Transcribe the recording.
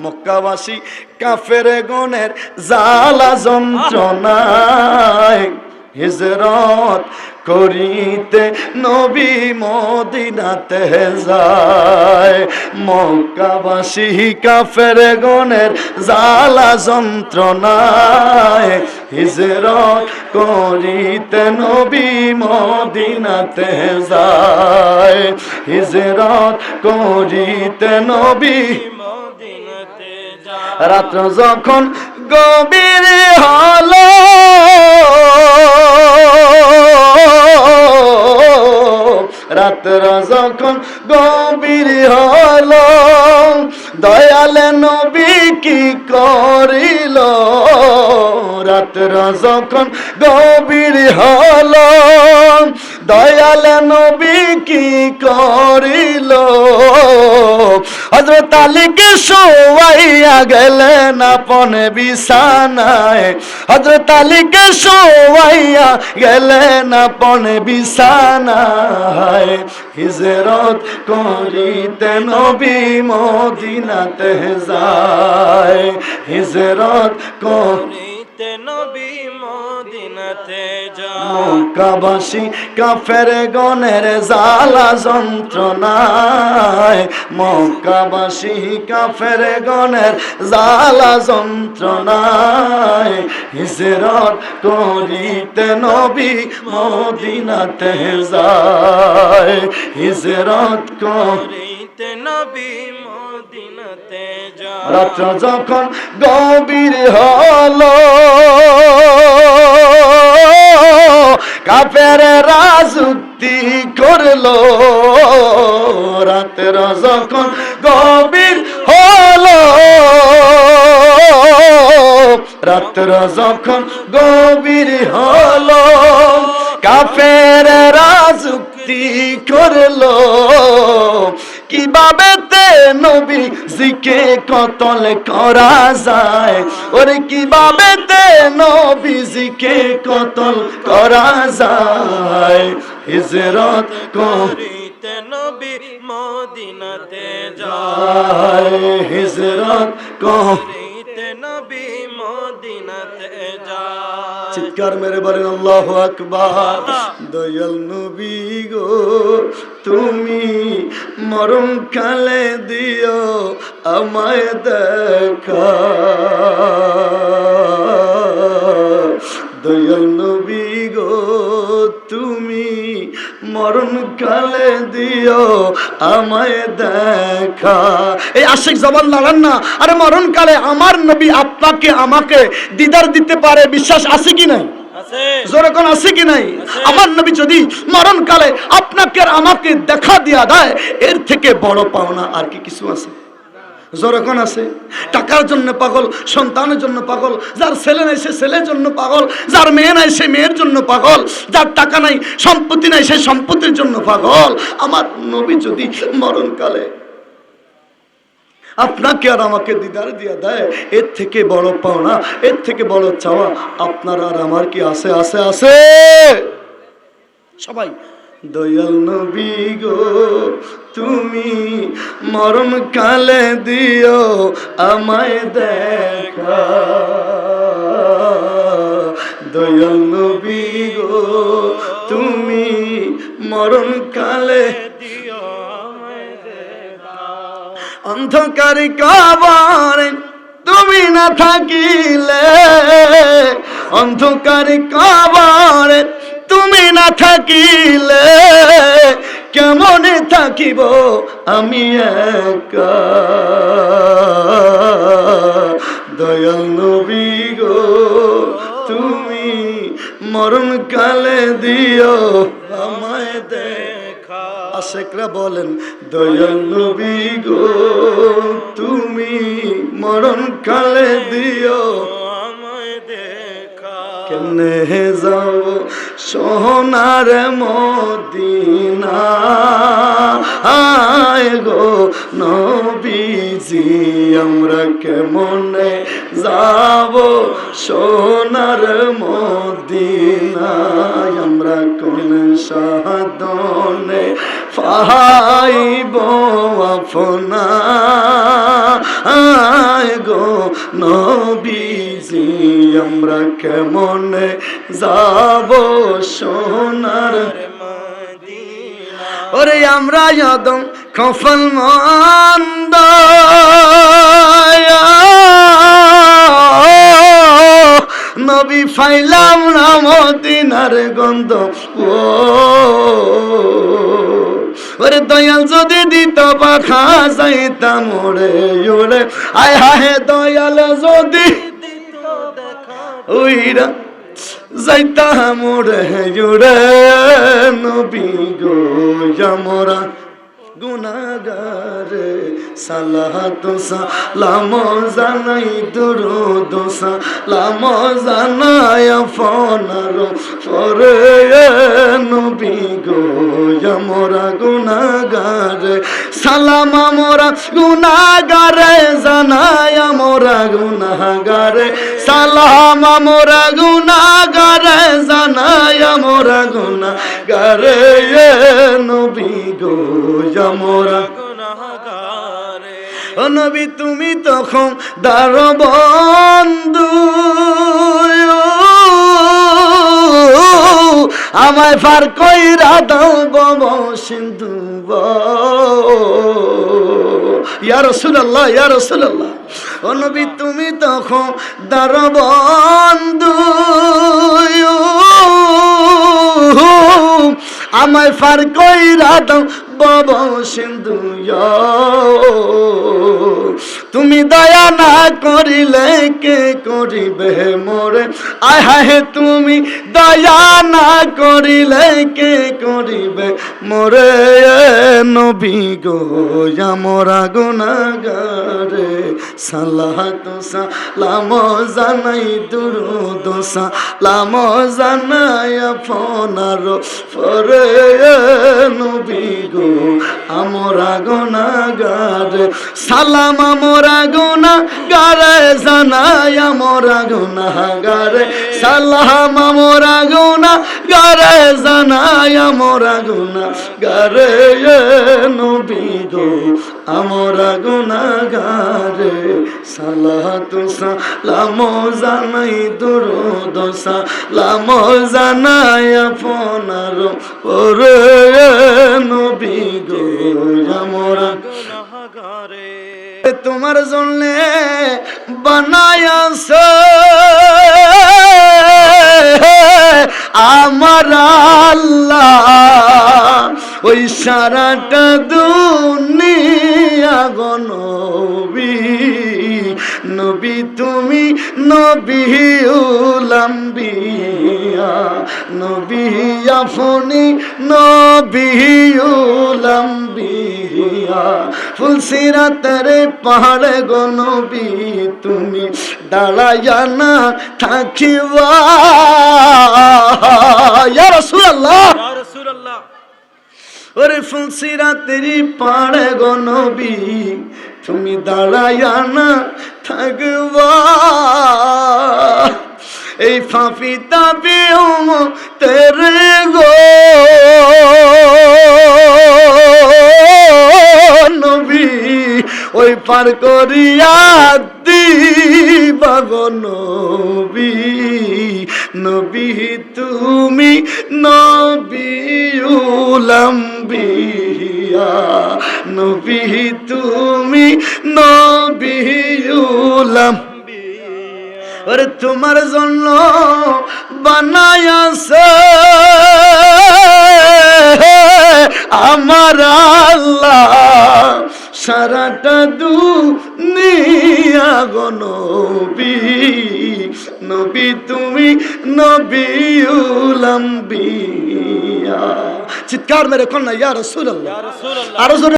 মক্কাবাসী কাফেরগণের জ্বালা যন্ত্রণায় হিজরত করিতে নবী মদিনাতে যায়। মক্কাবাসী কাফেরগণের জ্বালা যন্ত্রণায় হিজরত করিতে নবী মদিনাতে যায়। হিজরত করিতে নবী মদিনাতে যায়। রাত্র যখন গভীর হলো রাত্র যখন গভীর হলো দয়াল নবী কি করিল। রাত্র যখন গভীর হলো দয়াল নবী কি করিল। হযরত আলীকে শোয়াইয়া গেলেন আপন বিছানায়। হযরত আলীকে শোয়াইয়া গেলেন আপন বিছানায়। হিজরত করিতে নবী মদিনাতে যায়। হিজরত করিতে নবী মদিনাতে যায়। মক্কাবাসী কাফেরগণের জ্বালা যন্ত্রণায় মক্কাবাসী কাফেরগণের জ্বালা যন্ত্রণায় হিজরত করিতে নবী মদিনাতে যায়। হিজরত করিতে নবী মদিনাতে যায়। রাত্র যখন গভীর হলো কাফের রাজুক্তি করলো। রাতের যখন গভীর হলো রাত্র যখন গভীর হলো কাফের রাজুক্তি করলো। কিভাবে তে নবীজিকে কতল করা যায়। ওরে কিভাবে তে নবীজিকে কতল করা যায়। হিজরত করিতে নবী মদিনাতে যায়। হিজরত করিতে নবী মদিনাতে যায়। চিৎকার মেরে বলেন আল্লাহু আকবার। দয়াল নবী গো তুমি মরণ কালে দিও আমায় দেখা। দয়াল নবী গো তুমি মরণ কালে দিও আমায় দেখা। এই আশিক জবান লাগান না। আরে মরণ কালে আমার নবী আপনাকে আমাকে দিদার দিতে পারে, বিশ্বাস আছে কি নাই? জোরে কোন আছে কি নাই? আমার নবী যদি মরণ কালে আপনাকে আর আমাকে দেখা দিয়া দেয় এর থেকে বড় পাওনা আর কি কিছু আছে? যখন আছে টাকার জন্য পাগল, সন্তানের জন্য পাগল, যার ছেলে নাই সে ছেলের জন্য পাগল, যার মেয়ে নাই সে মেয়ের জন্য পাগল, যার টাকা নাই সম্পত্তি নাই সে সম্পত্তির জন্য পাগল। আমার নবী যদি মরণকালে আপনাকে আর আমাকে দিদার দিয়া দেয় এর থেকে বড় পাওনা, এর থেকে বড় চাওয়া আপনার আর আমার কি আছে? আছে আছে সবাই। দয়াল নবী গো তুমি মরণ কালে দিও আমায় দেখা। দয়াল নবী গো তুমি মরণ কালে দিও আমায় দেখা। অন্ধকার কবরে তুমি না থাকিলে, অন্ধকার কবরে তুমি না থাকিলে কেমনে থাকিব আমি একা। দয়াল নবী গো তুমি মরণ কালে দিও আমায় দেখা। আশেকরা বলেন দয়াল নবী গো তুমি মরণ কালে দিও আমায় দেখা। কেমনে যাও সোনার মদিনা আয় গো নবীজি আমরা কেমনে যাব সোনার মদিনায়। আমরা কোন সাধনে পাইব আপনা খুঁজতেছি আমরা কেমনে যাব সোনার মদিনা ওরে আমরা যদম কফল মন্দ নবী ফাইলাম না মদিনার গন্ধ ও ওরে দয়াল যদি দিত পাখা যাইতাম ওরে ওরে আয় হায় দয়াল যদি দিত দেখা ওইরা যাইতাম ওরে ওরে নবী গো আমরা গুনাহগারে সালাত সালাম জানাই দুরূদ সালাম জানাই আপনার পরে নবী গো আমরা গুনাহগারে সালাম আমরা গুনাহগারে জানাই আমরা গুনাহগারে সালাম আমরা গুনাহগারে জানাই আমরা গুনাহগারে নবী গো আমরা গুনাহগারে ও নবী তুমি তখন দার বন্ধু আমায় ফার কইরা দাও বব সিন্ধু ইয়া রাসূলুল্লাহ ইয়া রাসূলুল্লাহ ও নবী তুমি তখন দার বন্ধু আমায় ফার কইরা দাও বব সিন্ধু তুমি দয়া না করিলে কে করিবে মোরে আয় হায় তুমি দয়া না করিলে কে করিবে মোরে নবী গো আমরা গুনাহগারে সালাত সালাম জানাই দুরূদ সালাম জানাই আপনার পরে নবী গো আমরা গুনাহগারে সালাম আমরা গুনাহগারে জানাই আমরা গুনাহগারে সালাম আমরা গুনাহগারে জানাই আমরা গুনাহগারে নবী গো আমরা গুনাহগারে সালাত সালাম জানাই দুরূদ সালাম জানাই আপনার পরে নবী গো আমরা গুনাহগারে তোমার জন্য বানায়াছ আমার আল্লাহ ওই সারাটা দুনিয়া গো নবী নবী তুমি নবী উলাম্বিয়া নবী আপনি নবী উলাম্বিয়া ফুলসিরাতের পাহাড়ে গো নবী তুমি দাঁড়াইয়া না থাকিবা ইয়া রাসূলুল্লাহ ইয়া রাসূলুল্লাহ ওরে ফুলসিরাতের পাহাড়ে গো নবী তুমি দাঁড়াইয়া না থাকবা এই ফাঁপি তাপি তেরে গো নবী ওই পার করিয়া দিবা গো নবী নবী তুমি নবী উলাম্বিয়া নবী তুমি নবী উলাম্বিয়া ওরে তোমার জন্য বানায়াছে আমার আল্লাহ সারাটা দুনিয়া গো নবী নবী তুমি নবী উলাম্বিয়া চিৎকার মেরে কন্যা ইয়া রাসূলুল্লাহ ইয়া রাসূলুল্লাহ আরো জোরে